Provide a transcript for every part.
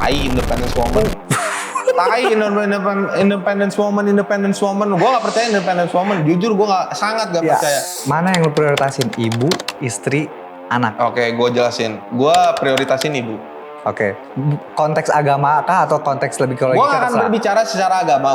Tai independence woman. Tai independence woman. Gue gak percaya independence woman. Jujur gue sangat gak percaya. Mana yang lu prioritasin? Ibu, istri, anak? Oke, gue jelasin. Gue prioritasin ibu. Oke. Konteks agama kah atau konteks lebih kalau gue akan berbicara secara agama,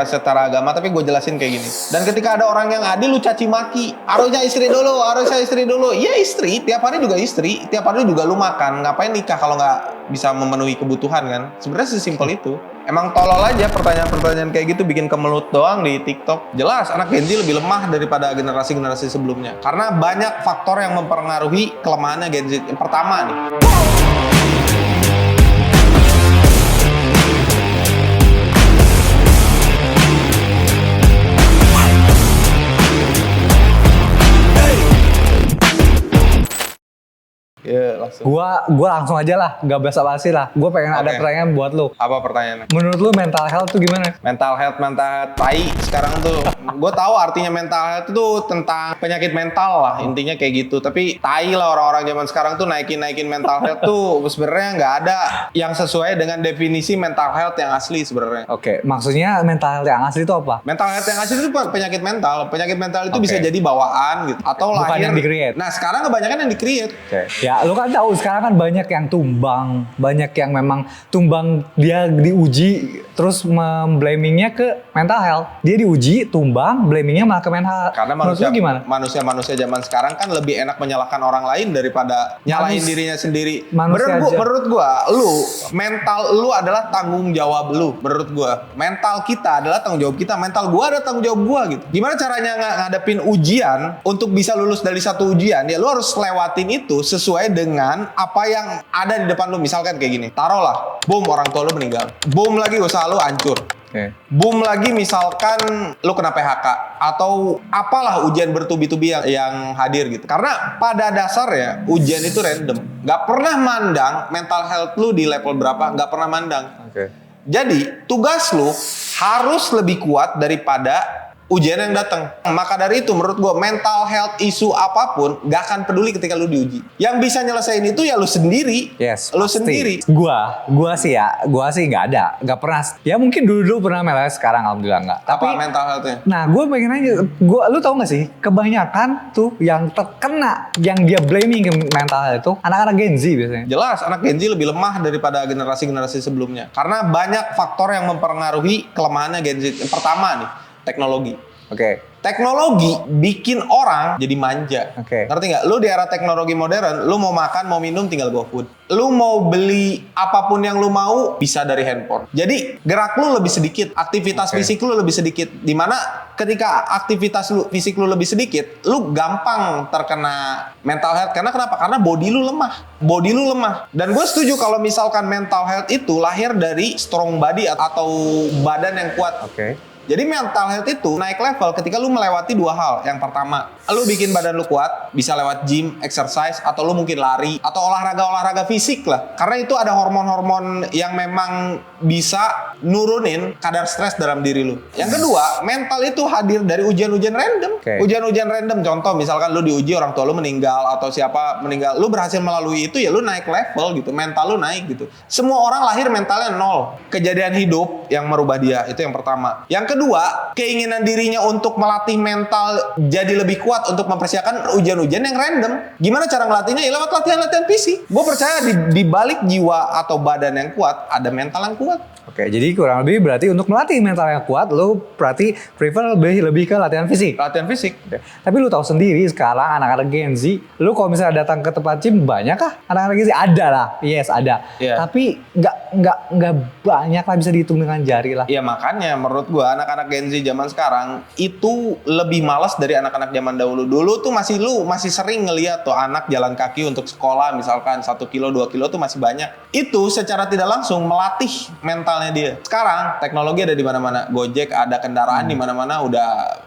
secara agama, tapi gue jelasin kayak gini. Dan ketika ada orang yang adil, lu caci maki, harusnya istri dulu. Iya istri, tiap hari juga istri, tiap hari juga lu makan. Ngapain nikah kalau nggak bisa memenuhi kebutuhan kan? Sebenarnya sesimpel itu. Emang tolol aja pertanyaan-pertanyaan kayak gitu bikin kemelut doang di TikTok. Jelas anak Gen Z lebih lemah daripada generasi-generasi sebelumnya. Karena banyak faktor yang mempengaruhi kelemahannya Gen Z. Yang pertama nih. Ya, langsung. Gua langsung aja lah, gak basa-basi lah. Gue pengen ada pertanyaan buat lu. Apa pertanyaannya? Menurut lu mental health tuh gimana? Mental health, tai sekarang tuh. Gue tahu artinya mental health itu tentang penyakit mental lah, intinya kayak gitu. Tapi tai lah orang-orang zaman sekarang tuh naikin mental health tuh sebenarnya nggak ada yang sesuai dengan definisi mental health yang asli sebenarnya. Oke, maksudnya mental health yang asli itu apa? Mental health yang asli itu penyakit mental. Penyakit mental itu bisa jadi bawaan gitu atau bukan lahir. yang di-create. Nah sekarang kebanyakan yang di-create. Ya, lu kan tahu sekarang kan banyak yang tumbang, banyak yang memang tumbang dia diuji terus memblamingnya ke mental health. Dia diuji, tumbang, blamingnya malah ke mental health. Karena manusia zaman sekarang kan lebih enak menyalahkan orang lain daripada nyalahin dirinya sendiri. Menurut gua, mental lu adalah tanggung jawab lu. Menurut gua, mental kita adalah tanggung jawab kita. Mental gua ada tanggung jawab gua gitu. Gimana caranya ngadepin ujian untuk bisa lulus dari satu ujian? Ya lu harus lewatin itu sesuai dengan apa yang ada di depan lu. Misalkan kayak gini, taruhlah, boom, orang tua lu meninggal, boom lagi usaha lu hancur, boom lagi misalkan lu kena PHK atau apalah ujian bertubi-tubi yang hadir gitu. Karena pada dasarnya ujian itu random, nggak pernah mandang mental health lu di level berapa, nggak pernah mandang. Jadi tugas lu harus lebih kuat daripada ujian yang datang. Maka dari itu menurut gue mental health isu apapun gak akan peduli ketika lu diuji. Yang bisa nyelesain itu ya lu sendiri. Lu pasti. Sendiri. Gua sih gak ada, gak pernah. Ya mungkin dulu pernah meles, sekarang alhamdulillah enggak. Apa mental healthnya? Nah gue pengen aja, lu tau gak sih kebanyakan tuh yang terkena, yang dia blaming ke mental health itu anak-anak Gen Z biasanya. Jelas anak Gen Z lebih lemah daripada generasi-generasi sebelumnya. Karena banyak faktor yang mempengaruhi kelemahannya Gen Z. Yang pertama nih, teknologi. Teknologi bikin orang jadi manja. Ngerti nggak? Lu di era teknologi modern, lu mau makan, mau minum, tinggal GoFood. Lu mau beli apapun yang lu mau, bisa dari handphone. Jadi gerak lu lebih sedikit, aktivitas fisik lu lebih sedikit. Dimana ketika aktivitas fisik lu lebih sedikit, lu gampang terkena mental health. Karena kenapa? Karena body lu lemah. Dan gue setuju kalau misalkan mental health itu lahir dari strong body atau badan yang kuat. Jadi mental health itu naik level ketika lu melewati dua hal. Yang pertama, lu bikin badan lu kuat, bisa lewat gym, exercise, atau lu mungkin lari, atau olahraga fisik lah. Karena itu ada hormon-hormon yang memang bisa nurunin kadar stres dalam diri lu. Yang kedua, mental itu hadir dari ujian-ujian random. Ujian-ujian random, contoh misalkan lu diuji orang tua lu meninggal, atau siapa meninggal, lu berhasil melalui itu, ya lu naik level gitu, mental lu naik gitu. Semua orang lahir mentalnya 0. Kejadian hidup yang merubah dia, itu yang pertama. Yang kedua, keinginan dirinya untuk melatih mental jadi lebih kuat untuk mempersiapkan ujian-ujian yang random. Gimana cara ngelatihnya? Ya lewat latihan-latihan fisik. Gue percaya di balik jiwa atau badan yang kuat, ada mental yang kuat. Jadi kurang lebih berarti untuk melatih mental yang kuat, lu berarti prefer lebih ke latihan fisik. Tapi lu tahu sendiri sekarang anak-anak Gen Z, lu kalau misalnya datang ke tempat gym, banyak kah anak-anak Gen Z? Ada lah, yes ada. Tapi nggak banyak lah, bisa dihitung dengan jari lah. Iya makanya menurut gua anak-anak Gen Z zaman sekarang itu lebih malas dari anak-anak zaman dahulu. Dulu tuh masih sering ngeliat tuh anak jalan kaki untuk sekolah, misalkan 1 kilo 2 kilo tuh masih banyak. Itu secara tidak langsung melatih mentalnya dia. Sekarang teknologi ada di mana-mana. Gojek ada kendaraan di mana-mana,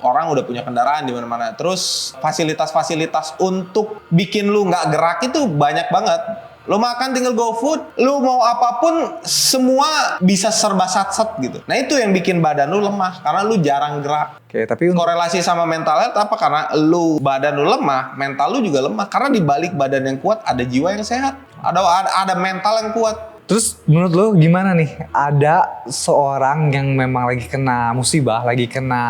orang udah punya kendaraan di mana-mana. Terus fasilitas-fasilitas untuk bikin lu nggak gerak itu banyak banget. Lu makan tinggal GoFood, lu mau apapun semua bisa serba sat-set gitu. Nah itu yang bikin badan lu lemah karena lu jarang gerak. Tapi korelasi sama mental health apa? Karena badan lu lemah, mental lu juga lemah. Karena di balik badan yang kuat ada jiwa yang sehat, ada mental yang kuat. Terus menurut lo gimana nih? Ada seorang yang memang lagi kena musibah, lagi kena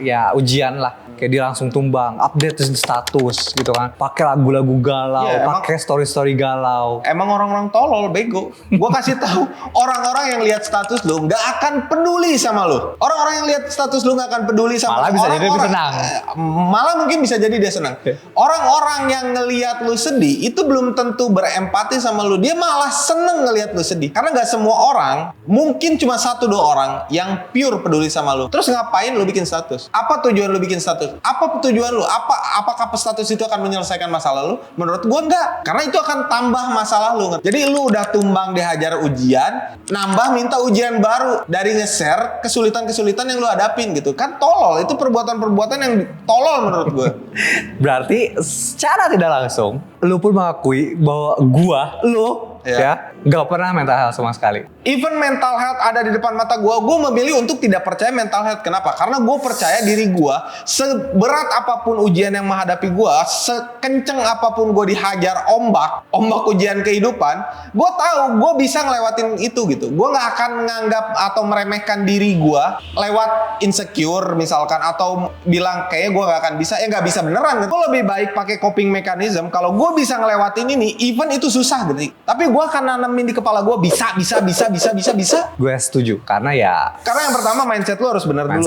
ya ujian lah. Kayak dia langsung tumbang, update status gitu kan. Pakai lagu-lagu galau, pakai story-story galau. Emang orang-orang tolol, bego. Gua kasih tahu, orang-orang yang lihat status lu nggak akan peduli sama lu. Orang-orang yang lihat status lu nggak akan peduli sama lu. Malah bisa jadi dia senang. Malah mungkin bisa jadi dia senang. Orang-orang yang ngelihat lu sedih itu belum tentu berempati sama lu. Dia malah seneng ngelihat lu sedih. Karena nggak semua orang, mungkin cuma 1-2 orang yang pure peduli sama lu. Terus ngapain lu bikin status? Apa tujuan lu bikin status? Apa tujuan lu? Apakah status itu akan menyelesaikan masalah lu? Menurut gua enggak. Karena itu akan tambah masalah lu. Jadi lu udah tumbang dihajar ujian, nambah minta ujian baru dari nge-share kesulitan-kesulitan yang lu hadapin gitu. Kan tolol. Itu perbuatan-perbuatan yang tolol menurut gua. Berarti secara tidak langsung lu pun mengakui bahwa lu ya nggak pernah mental health sama sekali. Even mental health ada di depan mata gue memilih untuk tidak percaya mental health. Kenapa? Karena gue percaya diri gue, seberat apapun ujian yang menghadapi gue, sekenceng apapun gue dihajar ombak ujian kehidupan, gue tahu gue bisa ngelewatin itu gitu. Gue nggak akan nganggap atau meremehkan diri gue lewat insecure misalkan, atau bilang kayaknya gue nggak akan bisa. Ya nggak bisa beneran. Gue lebih baik pakai coping mechanism. Kalau gue bisa ngelewatin ini, even itu susah gitu. Tapi gue akan nanemin di kepala gue bisa. Gue setuju karena yang pertama mindset lu harus bener dulu.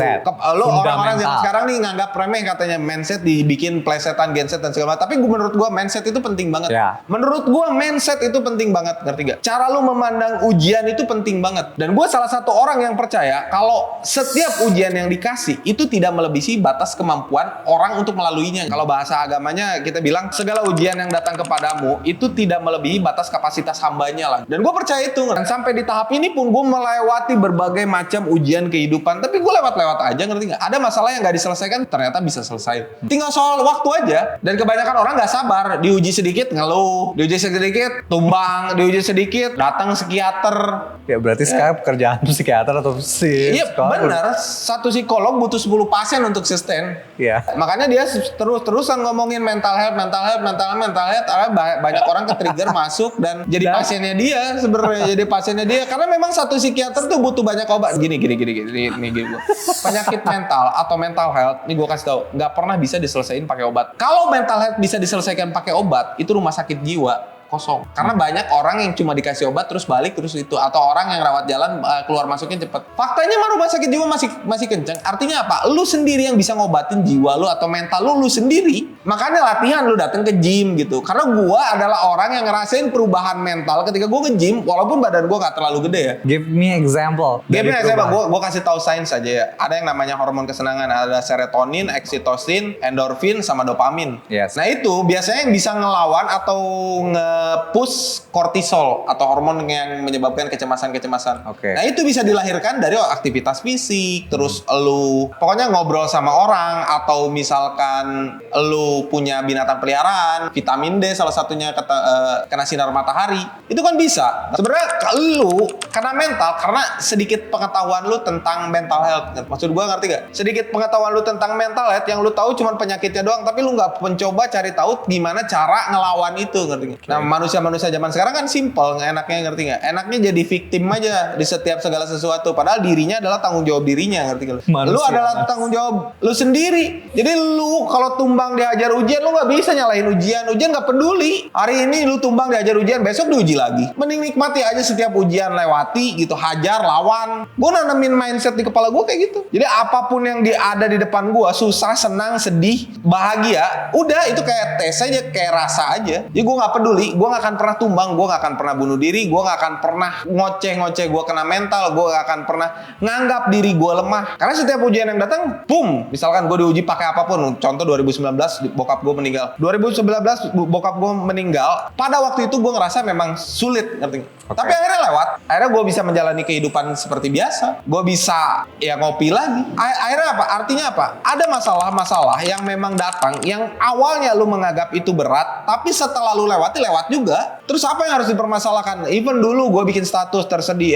Lu orang-orang yang sekarang nih nganggap remeh katanya mindset dibikin plesetan, genset dan segala macam. Tapi menurut gue mindset itu penting banget. Menurut gue mindset itu penting banget, ngerti gak? Cara lu memandang ujian itu penting banget. Dan gue salah satu orang yang percaya kalau setiap ujian yang dikasih itu tidak melebihi batas kemampuan orang untuk melaluinya. Kalau bahasa agamanya kita bilang segala ujian yang datang kepadamu itu tidak melebihi batas kapasitas hambanya lah. Dan gue percaya itu. Dan sampai di tahap ini pun gue melewati berbagai macam ujian kehidupan. Tapi gue lewat-lewat aja, ngerti gak? Ada masalah yang gak diselesaikan, ternyata bisa selesai. Tinggal soal waktu aja. Dan kebanyakan orang gak sabar. Diuji sedikit ngeluh, diuji sedikit tumbang, diuji sedikit datang psikiater. Ya berarti sekarang pekerjaan psikiater atau Iya benar. Satu psikolog butuh 10 pasien untuk sustain. Iya. Makanya dia terus-terusan ngomongin mental health. Banyak orang ke-trigger masuk dan jadi pasiennya dia sebenarnya. Jadi pasiennya dia. Karena memang satu psikiater tuh butuh banyak obat. Gini. Penyakit mental atau mental health, ini gue kasih tau, nggak pernah bisa diselesaikan pakai obat. Kalau mental health bisa diselesaikan pakai obat, itu rumah sakit jiwa kosong. Karena banyak orang yang cuma dikasih obat terus balik terus itu, atau orang yang rawat jalan keluar masuknya cepet. Faktanya mah rumah sakit jiwa masih kenceng. Artinya apa? Lu sendiri yang bisa ngobatin jiwa lu atau mental lu sendiri. Makanya latihan lu datang ke gym gitu. Karena gua adalah orang yang ngerasain perubahan mental ketika gua nge-gym walaupun badan gua gak terlalu gede ya. Give me example. Gua kasih tahu sains aja ya. Ada yang namanya hormon kesenangan, ada serotonin, oksitosin, endorfin sama dopamin. Yes. Nah, itu biasanya yang bisa ngelawan atau push kortisol atau hormon yang menyebabkan kecemasan-kecemasan. Nah, itu bisa dilahirkan dari aktivitas fisik, terus lu pokoknya ngobrol sama orang, atau misalkan lu punya binatang peliharaan, vitamin D salah satunya kena sinar matahari. Itu kan bisa. Sebenarnya lu kena mental karena sedikit pengetahuan lu tentang mental health. Maksud gua ngerti gak? Sedikit pengetahuan lu tentang mental health yang lu tahu cuma penyakitnya doang, tapi lu nggak mencoba cari tahu gimana cara ngelawan itu, ngerti gak? Nah, manusia-manusia zaman sekarang kan simple, enaknya, ngerti nggak? Enaknya jadi victim aja di setiap segala sesuatu. Padahal dirinya adalah tanggung jawab dirinya, ngerti nggak? Lu adalah tanggung jawab lu sendiri. Jadi lu kalau tumbang dihajar ujian, lu nggak bisa nyalahin ujian. Ujian nggak peduli. Hari ini lu tumbang dihajar ujian, besok diuji lagi. Mending nikmati aja setiap ujian, lewati gitu, hajar, lawan. Gue nanemin mindset di kepala gue kayak gitu. Jadi apapun yang ada di depan gue, susah, senang, sedih, bahagia, udah itu kayak tes aja, kayak rasa aja. Jadi gue nggak peduli. Gue gak akan pernah tumbang, gue gak akan pernah bunuh diri, gue gak akan pernah ngoceh-ngoceh gue kena mental, gue gak akan pernah nganggap diri gue lemah. Karena setiap ujian yang datang, boom, misalkan gue diuji pakai apapun. Contoh 2019 bokap gue meninggal. 2019 bokap gue meninggal. Pada waktu itu gue ngerasa memang sulit, ngerti? Tapi akhirnya lewat. Akhirnya gue bisa menjalani kehidupan seperti biasa. Gue bisa ya ngopi lagi. Akhirnya apa? Artinya apa? Ada masalah-masalah yang memang datang, yang awalnya lu menganggap itu berat, tapi setelah lu lewat juga. Terus apa Apa yang harus dipermasalahkan? Even dulu gue bikin status tersedih,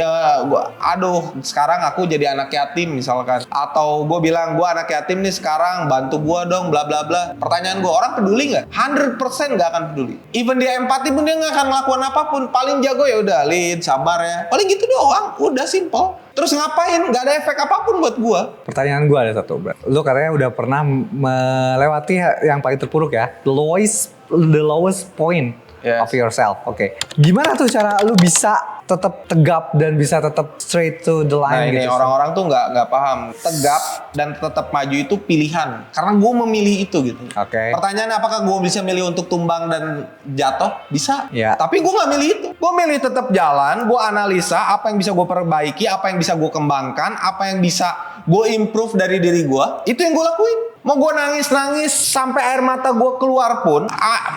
aduh sekarang aku jadi anak yatim misalkan. Atau gue bilang gue anak yatim nih sekarang, bantu gue dong bla bla bla. Pertanyaan gue, orang peduli nggak? 100% nggak akan peduli. Even dia empati pun dia nggak akan melakukan apapun. Paling jago ya udah, Lid, sabar ya. Paling gitu doang, udah simple. Terus ngapain? Gak ada efek apapun buat gua. Pertanyaan gua ada satu, Bro. Lu katanya udah pernah melewati yang paling terpuruk ya, the lowest point of yourself. Oke. Gimana tuh cara lu bisa tetap tegap dan bisa tetap straight to the line Nah, gitu? ini orang-orang tuh nggak paham. Tegap dan tetap maju itu pilihan. Karena gue memilih itu gitu. Oke. Pertanyaannya, apakah gue bisa milih untuk tumbang dan jatuh? Bisa. Ya. Tapi gue nggak milih itu. Gue milih tetap jalan. Gue analisa apa yang bisa gue perbaiki, apa yang bisa gue kembangkan, apa yang bisa gue improve dari diri gue. Itu yang gue lakuin. Mau gue nangis-nangis sampai air mata gue keluar pun,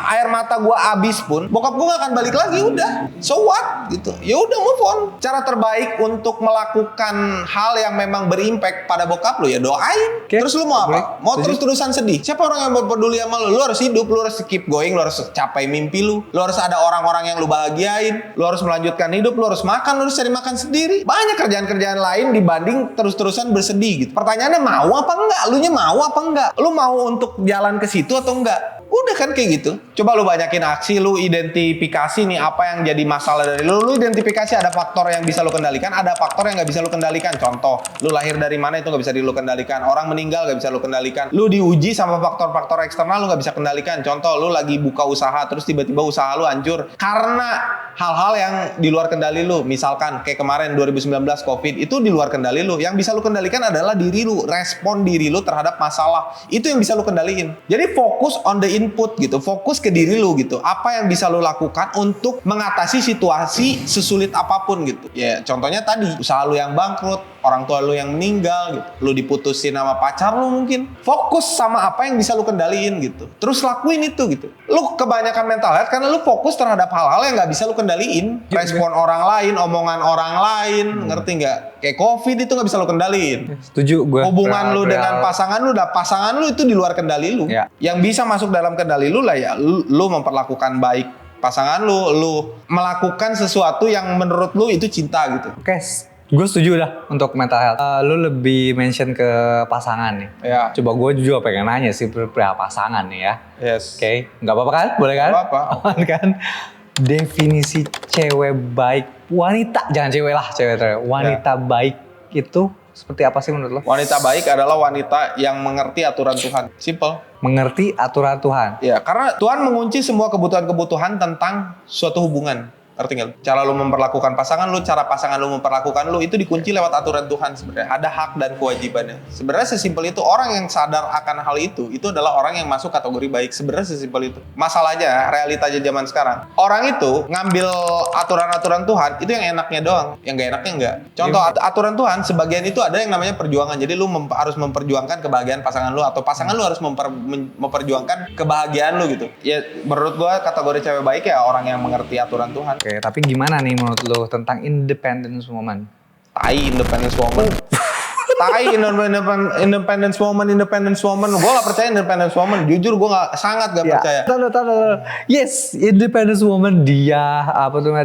air mata gue habis pun, bokap gue gak akan balik lagi, udah. So what? Gitu. Ya udah, move on. Cara terbaik untuk melakukan hal yang memang berimpact pada bokap lu ya doain. Okay. Terus lu mau apa? Mau terus-terusan sedih? Siapa orang yang peduli sama lu? Lu harus hidup, lu harus keep going, lu harus capai mimpi lu. Lu harus ada orang-orang yang lu bahagiain, lu harus melanjutkan hidup, lu harus makan, lu harus cari makan sendiri. Banyak kerjaan-kerjaan lain dibanding terus-terusan bersedih gitu. Pertanyaannya mau apa enggak? Lu nya mau apa enggak? Lu mau untuk jalan ke situ atau enggak? Udah kan kayak gitu. Coba lu banyakin aksi, lu identifikasi nih apa yang jadi masalah dari lu. Lu identifikasi ada faktor yang bisa lu kendalikan, ada faktor yang nggak bisa lu kendalikan. Contoh, lu lahir dari mana itu nggak bisa lu kendalikan. Orang meninggal nggak bisa lu kendalikan. Lu diuji sama faktor-faktor eksternal lu nggak bisa kendalikan. Contoh, lu lagi buka usaha terus tiba-tiba usaha lu hancur karena hal-hal yang di luar kendali lu. Misalkan kayak kemarin 2019 COVID itu di luar kendali lu. Yang bisa lu kendalikan adalah diri lu, respon diri lu terhadap masalah. Itu yang bisa lu kendaliin. Jadi fokus on the input gitu, fokus ke diri lu gitu. Apa yang bisa lu lakukan untuk mengatasi situasi sesulit apapun gitu. Ya contohnya tadi, usaha lu yang bangkrut, orang tua lu yang meninggal gitu. Lu diputusin sama pacar lu mungkin. Fokus sama apa yang bisa lu kendaliin gitu. Terus lakuin itu gitu. Lu kebanyakan mental health karena lu fokus terhadap hal-hal yang nggak bisa lu kendaliin. Respon orang lain, omongan orang lain, ngerti nggak? Kayak COVID itu nggak bisa lu kendaliin. Setuju gue. Hubungan lu dengan pasangan lu itu di luar kendali lu. Ya. Yang bisa masuk dalam kendali lu lah ya lu memperlakukan baik pasangan lu melakukan sesuatu yang menurut lu itu cinta gitu. Oke, gue setuju dah untuk mental health. Lu lebih mention ke pasangan nih. Ya. Coba gue juga pengen nanya sih perihal pasangan nih ya. Yes. Oke, nggak apa-apa kan? Boleh kan? Nggak apa-apa. Aman kan? Definisi cewek baik, wanita, jangan cewek lah, wanita baik itu seperti apa sih menurut lo? Wanita baik adalah wanita yang mengerti aturan Tuhan. Simple. Mengerti aturan Tuhan. Ya, karena Tuhan mengunci semua kebutuhan-kebutuhan tentang suatu hubungan. Ngerti nggak? Cara lu memperlakukan pasangan lu, cara pasangan lu memperlakukan lu, itu dikunci lewat aturan Tuhan sebenarnya. Ada hak dan kewajibannya. Sebenarnya sesimpel itu. Orang yang sadar akan hal itu adalah orang yang masuk kategori baik. Sebenarnya sesimpel itu. Masalahnya, realitanya zaman sekarang, orang itu ngambil aturan-aturan Tuhan, itu yang enaknya doang. Yang nggak enaknya enggak. Contoh, aturan Tuhan, sebagian itu ada yang namanya perjuangan. Jadi lu harus memperjuangkan kebahagiaan pasangan lu, atau pasangan lu harus memperjuangkan kebahagiaan lu gitu. Ya, menurut gua kategori cewek baik ya orang yang mengerti aturan Tuhan. Oke, tapi gimana nih menurut lo tentang independence woman? Tai independence woman. Tai independence woman. Gue gak percaya independence woman. Jujur gue sangat gak percaya. Tahu. Yes, independence woman dia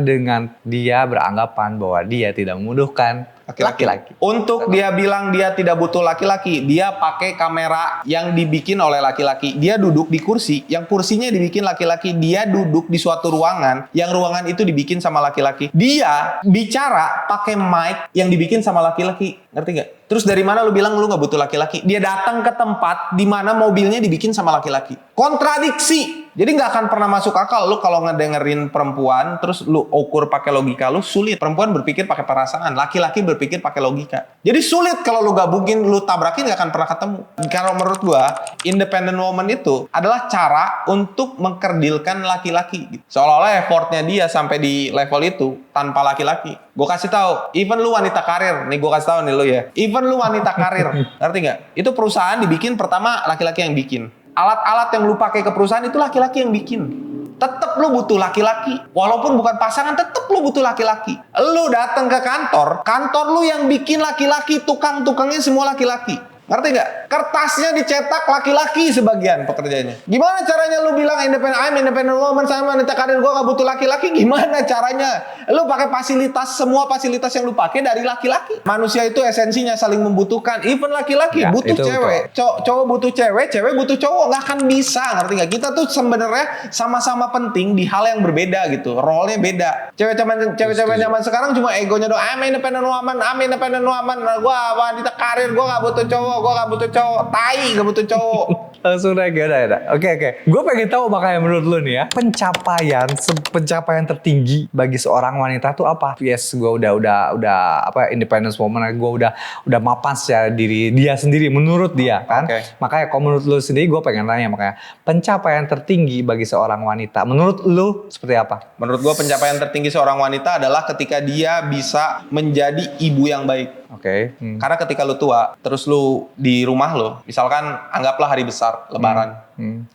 dengan dia beranggapan bahwa dia tidak membutuhkan laki-laki. Untuk dia bilang dia tidak butuh laki-laki, dia pakai kamera yang dibikin oleh laki-laki. Dia duduk di kursi, yang kursinya dibikin laki-laki. Dia duduk di suatu ruangan, yang ruangan itu dibikin sama laki-laki. Dia bicara pakai mic yang dibikin sama laki-laki. Ngerti gak? Terus dari mana lu bilang lu gak butuh laki-laki? Dia datang ke tempat di mana mobilnya dibikin sama laki-laki. Kontradiksi. Jadi nggak akan pernah masuk akal lu kalau ngedengerin perempuan terus lu ukur pakai logika, lu sulit. Perempuan berpikir pakai perasaan, laki-laki berpikir pakai logika. Jadi sulit kalau lu gabungin, lu tabrakin, nggak akan pernah ketemu. Kalau menurut gua, independent woman itu adalah cara untuk mengkerdilkan laki-laki. Seolah-olah effortnya dia sampai di level itu tanpa laki-laki. Gue kasih tahu, even lu wanita karir, nih gue kasih tahu nih lu ya, even lu wanita karir, ngerti nggak? Itu perusahaan dibikin pertama laki-laki yang bikin. Alat-alat yang lu pakai ke perusahaan itu laki-laki yang bikin. Tetap lu butuh laki-laki. Walaupun bukan pasangan, tetap lu butuh laki-laki. Lu datang ke kantor lu yang bikin laki-laki, tukang-tukangnya semua laki-laki. Ngerti nggak? Kertasnya dicetak laki-laki sebagian pekerjaannya. Gimana caranya lu bilang I'm independent woman, sama wanita karir, gue gak butuh laki-laki? Gimana caranya? Lu pakai fasilitas, semua fasilitas yang lu pakai dari laki-laki. Manusia itu esensinya saling membutuhkan. Even laki-laki Ya, butuh itu cewek. Cowok butuh cewek, cewek butuh cowok. Gak akan bisa, ngerti gak? Kita tuh sebenarnya sama-sama penting di hal yang berbeda gitu. Role-nya beda. Cewek-cewek zaman sekarang cuma egonya doang. I'm independent woman. Gue wanita karir, gue gak butuh cowok, gue gak butuh cowok. Tai, gak butuh cowok. Langsung ada. Oke. Gue pengen tahu makanya menurut lu nih ya, pencapaian tertinggi bagi seorang wanita tuh apa? Yes, gue udah independence woman, gue udah mapan secara diri dia sendiri menurut dia kan. Makanya kalau menurut lu sendiri, gue pengen tanya makanya pencapaian tertinggi bagi seorang wanita menurut lu seperti apa? Menurut gue pencapaian tertinggi seorang wanita adalah ketika dia bisa menjadi ibu yang baik. Karena ketika lu tua, terus lu di rumah lu, misalkan anggaplah hari besar, lebaran.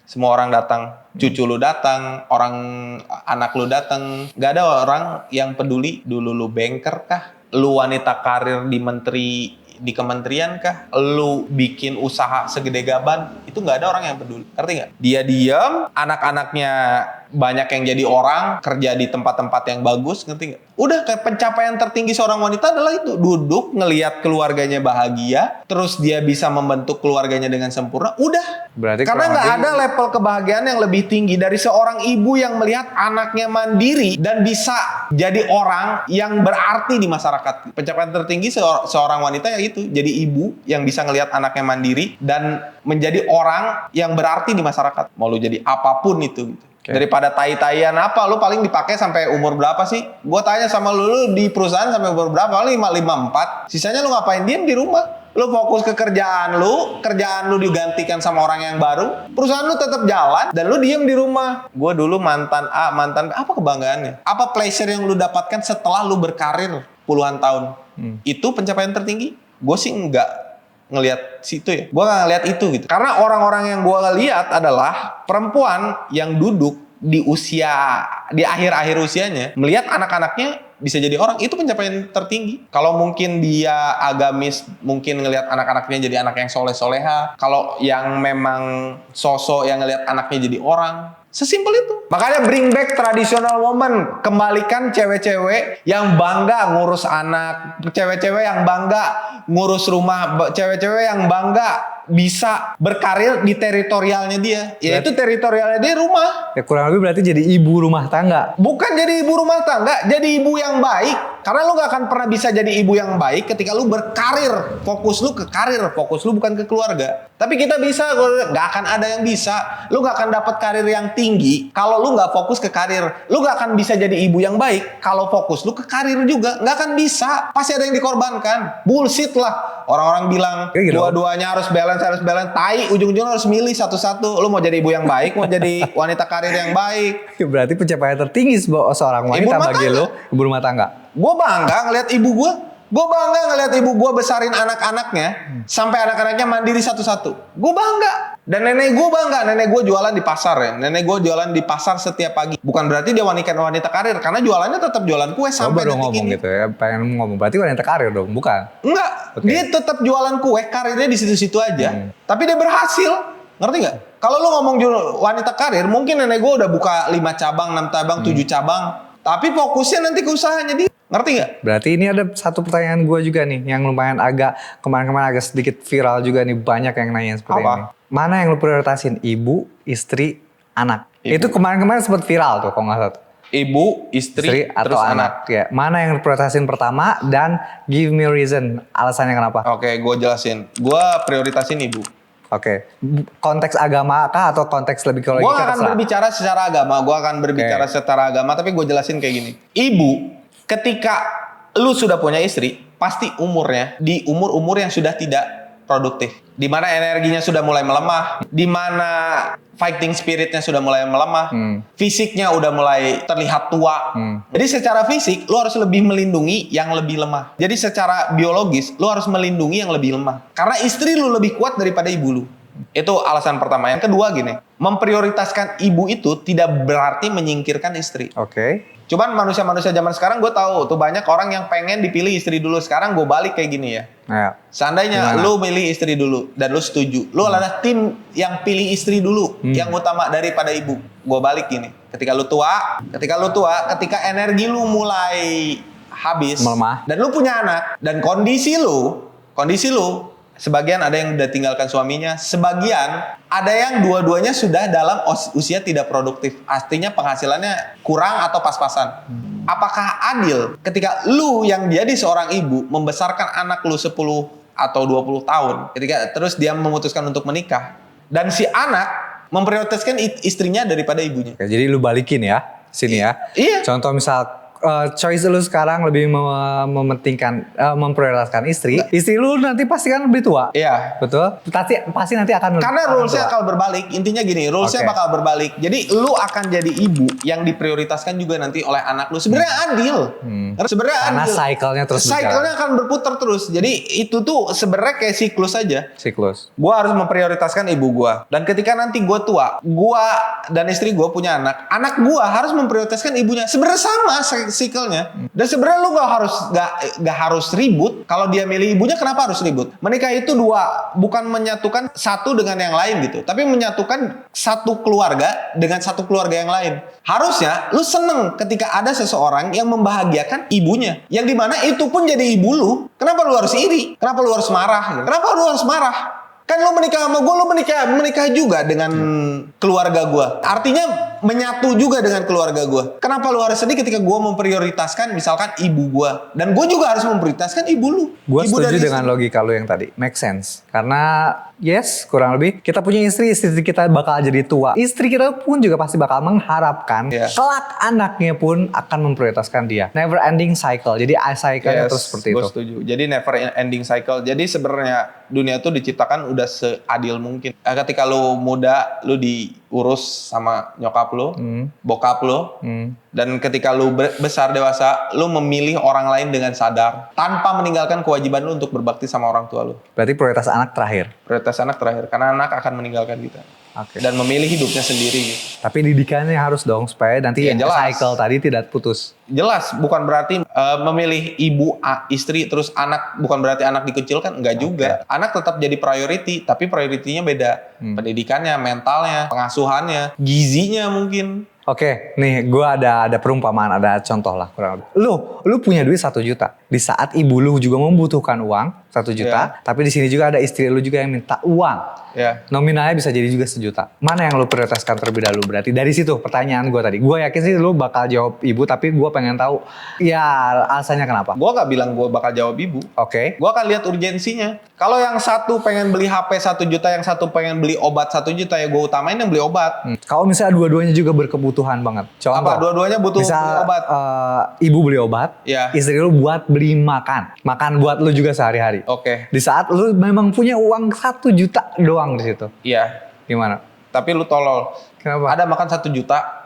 Semua orang datang, cucu lu datang, anak lu datang. Gak ada orang yang peduli dulu lu banker kah? Lu wanita karir di kementerian kah? Lu bikin usaha segede gaban? Itu gak ada orang yang peduli. Ngerti gak? Dia diam, anak-anaknya banyak yang jadi orang, kerja di tempat-tempat yang bagus, ngerti gak? Udah, kayak pencapaian tertinggi seorang wanita adalah itu. Duduk, ngelihat keluarganya bahagia, terus dia bisa membentuk keluarganya dengan sempurna. Udah. Berarti karena nggak ada level kebahagiaan yang lebih tinggi dari seorang ibu yang melihat anaknya mandiri dan bisa jadi orang yang berarti di masyarakat. Pencapaian tertinggi seorang wanita ya itu, jadi ibu yang bisa ngelihat anaknya mandiri dan menjadi orang yang berarti di masyarakat. Mau lu jadi apapun itu gitu. Daripada tai-taian apa, lu paling dipakai sampai umur berapa sih? Gue tanya sama lu di perusahaan sampai umur berapa? 54. Sisanya lu ngapain? Diem di rumah. Lu fokus ke kerjaan lu digantikan sama orang yang baru, perusahaan lu tetap jalan dan lu diem di rumah. Gue dulu mantan A, mantan B, apa kebanggaannya? Apa pleasure yang lu dapatkan setelah lu berkarir puluhan tahun? Itu pencapaian tertinggi? Gue sih enggak ngelihat situ ya. Gue gak ngelihat itu gitu. Karena orang-orang yang gue lihat adalah perempuan yang duduk di akhir-akhir usianya, melihat anak-anaknya bisa jadi orang, itu pencapaian tertinggi. Kalau mungkin dia agamis, mungkin ngelihat anak-anaknya jadi anak yang soleh-soleha. Kalau yang memang sosok yang ngelihat anaknya jadi orang, sesimpel itu. Makanya bring back traditional woman. Kembalikan cewek-cewek yang bangga ngurus anak, cewek-cewek yang bangga ngurus rumah, cewek-cewek yang bangga bisa berkarir di teritorialnya dia. Yaitu teritorialnya dia rumah. Ya kurang lebih berarti jadi ibu rumah tangga. Bukan jadi ibu rumah tangga, jadi ibu yang baik. Karena lu gak akan pernah bisa jadi ibu yang baik ketika lu berkarir. Fokus lu ke karir, fokus lu bukan ke keluarga. Tapi kita bisa, gak akan ada yang bisa. Lu gak akan dapat karir yang tinggi kalau lu gak fokus ke karir. Lu gak akan bisa jadi ibu yang baik kalau fokus lu ke karir juga. Gak akan bisa. Pasti ada yang dikorbankan. Bullshit lah. Orang-orang bilang dua-duanya harus balance. Tai, ujung-ujungnya harus milih satu-satu. Lu mau jadi ibu yang baik, mau jadi wanita karir yang baik. Berarti pencapaian tertinggi seorang wanita bagi lu, ibu rumah tangga. Gue bangga ngeliat ibu gue. Gue bangga ngeliat ibu gue besarin anak-anaknya sampai anak-anaknya mandiri satu-satu. Gue bangga. Dan nenek gue bangga. Nenek gue jualan di pasar ya. Nenek gue jualan di pasar setiap pagi. Bukan berarti dia wanita karir, karena jualannya tetap jualan kue sampai detik ini. Gitu ya, pengen ngomong berarti wanita karir dong, bukan? Enggak. Dia tetap jualan kue, karirnya di situ-situ aja. Tapi dia berhasil. Ngerti nggak? Kalau lu ngomong wanita karir, mungkin nenek gue udah buka 5 cabang, 6 cabang, 7 cabang. Tapi fokusnya nanti ke usahanya dia. Ngerti nggak? Berarti ini ada satu pertanyaan gue juga nih, yang lumayan kemarin-kemarin agak sedikit viral juga nih, banyak yang nanya seperti ini. Mana yang lu prioritasin? Ibu, istri, anak? Itu kemarin-kemarin sempat viral tuh kalau nggak salah. Ibu, istri atau anak. Ya. Mana yang lu prioritasin pertama dan give me a reason, alasannya kenapa? Oke, gue jelasin. Gue prioritasin ibu. Oke. Konteks agama kah atau konteks lebih kalau gue akan berbicara secara agama, tapi gue jelasin kayak gini. Ibu, ketika lu sudah punya istri, pasti umurnya di umur-umur yang sudah tidak produktif. Di mana energinya sudah mulai melemah, di mana fighting spiritnya sudah mulai melemah, fisiknya udah mulai terlihat tua. Jadi secara fisik, lu harus lebih melindungi yang lebih lemah. Jadi secara biologis, lu harus melindungi yang lebih lemah. Karena istri lu lebih kuat daripada ibu lu. Itu alasan pertama. Yang kedua gini, memprioritaskan ibu itu tidak berarti menyingkirkan istri. Oke. Cuman manusia-manusia zaman sekarang gue tahu tuh banyak orang yang pengen dipilih istri dulu. Sekarang gue balik kayak gini ya. Nah, Seandainya lu milih istri dulu dan lu setuju, lu adalah tim yang pilih istri dulu yang utama daripada ibu. Gue balik gini. Ketika lu tua, ketika energi lu mulai habis melemah, dan lu punya anak dan kondisi lu sebagian ada yang udah tinggalkan suaminya, sebagian ada yang dua-duanya sudah dalam usia tidak produktif. Artinya penghasilannya kurang atau pas-pasan. Apakah adil ketika lu yang jadi seorang ibu membesarkan anak lu 10 atau 20 tahun, ketika terus dia memutuskan untuk menikah dan si anak memprioritaskan istrinya daripada ibunya. Oke, jadi lu balikin ya sini ya. Iya. Contoh misal choice lu sekarang lebih mementingkan memprioritaskan istri. Istri lu nanti pasti kan lebih tua. Iya. Betul? Pasti nanti akan Karena rulesnya akan berbalik. Intinya gini, rulesnya bakal berbalik. Jadi lu akan jadi ibu yang diprioritaskan juga nanti oleh anak lu. Sebenarnya adil. Sebenarnya Karena adil. cycle-nya terus Cycle-nya akan berputar terus. Jadi itu tuh sebenarnya kayak siklus aja. siklus. Gua harus memprioritaskan ibu gua. Dan ketika nanti gua tua, gua dan istri gua punya anak. Anak gua harus memprioritaskan ibunya. Sebenarnya sama siklenya. Dan sebenarnya lu gak harus ribut. Kalau dia milih ibunya, kenapa harus ribut? Menikah itu dua, bukan menyatukan satu dengan yang lain gitu, tapi menyatukan satu keluarga dengan satu keluarga yang lain. Harusnya lu seneng ketika ada seseorang yang membahagiakan ibunya, yang dimana itu pun jadi ibu lu. Kenapa lu harus iri? Kenapa lu harus marah? Kenapa lu harus marah? Kan lu menikah sama gue, lu menikah juga dengan keluarga gue. Artinya menyatu juga dengan keluarga gue. Kenapa lu harus sedih ketika gue memprioritaskan misalkan ibu gue? Dan gue juga harus memprioritaskan ibu lu. Gue setuju dengan logika lu yang tadi. Make sense. Karena yes, kurang lebih kita punya istri kita bakal jadi tua. Istri kita pun juga pasti bakal mengharapkan kelak anaknya pun akan memprioritaskan dia. Never ending cycle. Jadi cycle-nya terus seperti itu. Gue setuju. Jadi never ending cycle. Jadi sebenarnya dunia itu diciptakan udah seadil mungkin. Ketika lu muda, lu diurus sama nyokap lu, bokap lu, dan ketika lu besar dewasa, lu memilih orang lain dengan sadar tanpa meninggalkan kewajiban lu untuk berbakti sama orang tua lu. Berarti prioritas anak terakhir. Prioritas anak terakhir, karena anak akan meninggalkan kita. Dan memilih hidupnya sendiri. Tapi didikannya harus dong supaya nanti cycle tadi tidak putus. Jelas, bukan berarti memilih ibu, istri, terus anak, bukan berarti anak dikucilkan, enggak juga. Anak tetap jadi priority, tapi prioritinya beda. Pendidikannya, mentalnya, pengasuhannya, gizinya mungkin. Oke, nih gue ada perumpamaan, ada contoh lah kurang lebih. Lu punya duit 1 juta. Di saat ibu lu juga membutuhkan uang 1 juta, tapi di sini juga ada istri lu juga yang minta uang. Nominalnya bisa jadi juga 1 juta. Mana yang lu prioritaskan terlebih dahulu? Berarti dari situ pertanyaan gue tadi. Gue yakin sih lu bakal jawab ibu, tapi gue pengen tahu ya alasannya kenapa. Gue gak bilang gue bakal jawab ibu. Gue akan lihat urgensinya. Kalau yang satu pengen beli HP 1 juta, yang satu pengen beli obat 1 juta, ya gue utamain yang beli obat. Kalau misalnya dua-duanya juga berkebutuhan banget. Contoh, apa? Dua-duanya butuh beli obat. Ibu beli obat, istri lu buat beli makan buat lu juga sehari-hari. Di saat lu memang punya uang 1 juta doang di situ. Iya. Gimana? Tapi lu tolol. Kenapa? Ada makan 1 juta.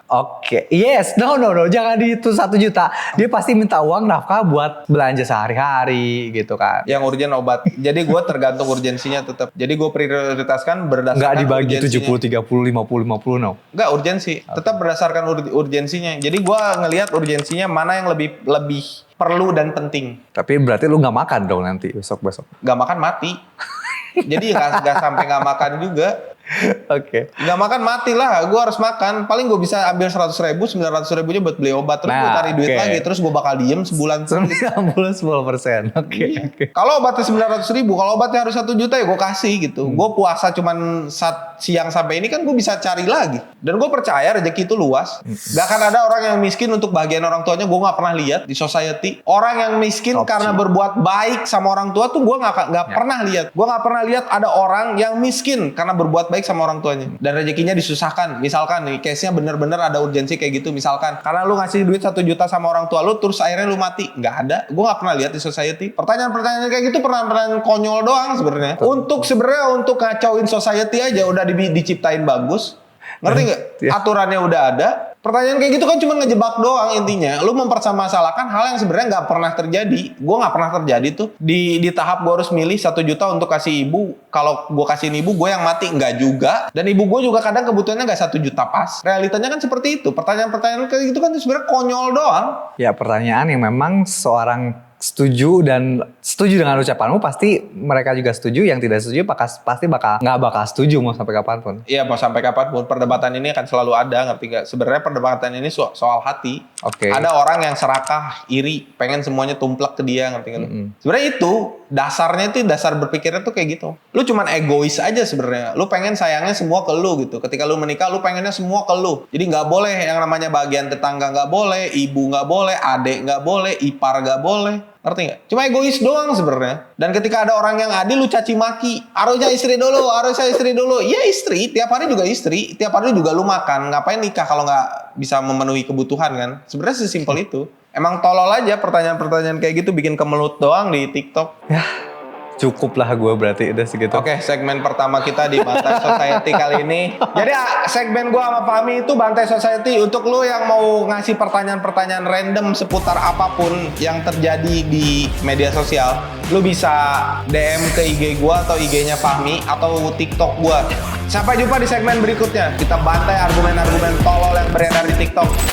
Yes, no, jangan dihitung 1 juta. Dia pasti minta uang nafkah buat belanja sehari-hari gitu kan. Yang urgen obat. Jadi gue tergantung urgensinya tetap. Jadi gue prioritaskan berdasarkan nggak dibagi urgensinya. 70, 30, 50, no. Nggak, urgensi. Tetap berdasarkan urgensinya. Jadi gue ngelihat urgensinya mana yang lebih perlu dan penting. Tapi berarti lu nggak makan dong nanti besok-besok. Nggak makan mati. Jadi nggak sampai nggak makan juga. Nggak makan mati lah. Gue harus makan. Paling gue bisa ambil 100.000, 900.000 buat beli obat. Terus gue cari duit lagi. Terus gue bakal diem sebulan. 90-10%. Kalau obatnya 900.000, kalau obatnya harus 1 juta ya gue kasih gitu. Gue puasa cuman siang sampai ini kan gue bisa cari lagi. Dan gue percaya rezeki itu luas. Gak akan ada orang yang miskin untuk bagian orang tuanya. Gue nggak pernah lihat di society. Orang yang miskin karena berbuat baik sama orang tua tuh gue nggak pernah lihat. Gue nggak pernah lihat ada orang yang miskin karena berbuat baik sama orang tuanya dan rezekinya disusahkan. Misalkan nih case-nya bener-bener ada urgensi kayak gitu, misalkan karena lu ngasih duit 1 juta sama orang tua lu terus akhirnya lu mati. Nggak ada. Gue nggak pernah lihat di society. Pertanyaan-pertanyaan kayak gitu pertanyaan konyol doang sebenarnya. Untuk ngacauin society aja udah diciptain bagus. Ngerti nggak? Aturannya udah ada. Pertanyaan kayak gitu kan cuma ngejebak doang intinya. Lu mempermasalahkan hal yang sebenarnya nggak pernah terjadi. Gue nggak pernah terjadi tuh di tahap gue harus milih 1 juta untuk kasih ibu. Kalau gue kasihin ibu, gue yang mati nggak juga. Dan ibu gue juga kadang kebutuhannya nggak 1 juta pas. Realitanya kan seperti itu. Pertanyaan-pertanyaan kayak gitu kan sebenarnya konyol doang. Ya pertanyaan yang memang seorang setuju dengan ucapanmu, pasti mereka juga setuju. Yang tidak setuju pasti nggak bakal setuju mau sampai kapanpun. Iya, mau sampai kapanpun perdebatan ini akan selalu ada, ngerti gak? Sebenarnya perdebatan ini soal hati. Oke. Ada orang yang serakah, iri, pengen semuanya tumplek ke dia, ngerti gak? Sebenarnya itu dasarnya tuh, dasar berpikirnya tuh kayak gitu. Lu cuman egois aja sebenarnya. Lu pengen sayangnya semua ke lu gitu. Ketika lu menikah, lu pengennya semua ke lu. Jadi nggak boleh yang namanya bagian tetangga, nggak boleh, ibu nggak boleh, adik nggak boleh, ipar nggak boleh. Ngerti nggak? Cuma egois doang sebenarnya. Dan ketika ada orang yang adil, lu caci maki. Harusnya istri dulu. Iya istri, tiap hari juga istri. Tiap hari juga lu makan. Ngapain nikah kalau nggak bisa memenuhi kebutuhan kan? Sebenarnya sesimpel itu. Emang tolol aja pertanyaan-pertanyaan kayak gitu bikin kemelut doang di TikTok. Ya, cukup lah gue berarti udah segitu. Oke, segmen pertama kita di Bantai Society kali ini. Jadi segmen gue sama Fahmi itu Bantai Society untuk lu yang mau ngasih pertanyaan-pertanyaan random seputar apapun yang terjadi di media sosial. Lu bisa DM ke IG gue atau IG-nya Fahmi atau TikTok gue. Sampai jumpa di segmen berikutnya. Kita bantai argumen-argumen tolol yang beredar di TikTok.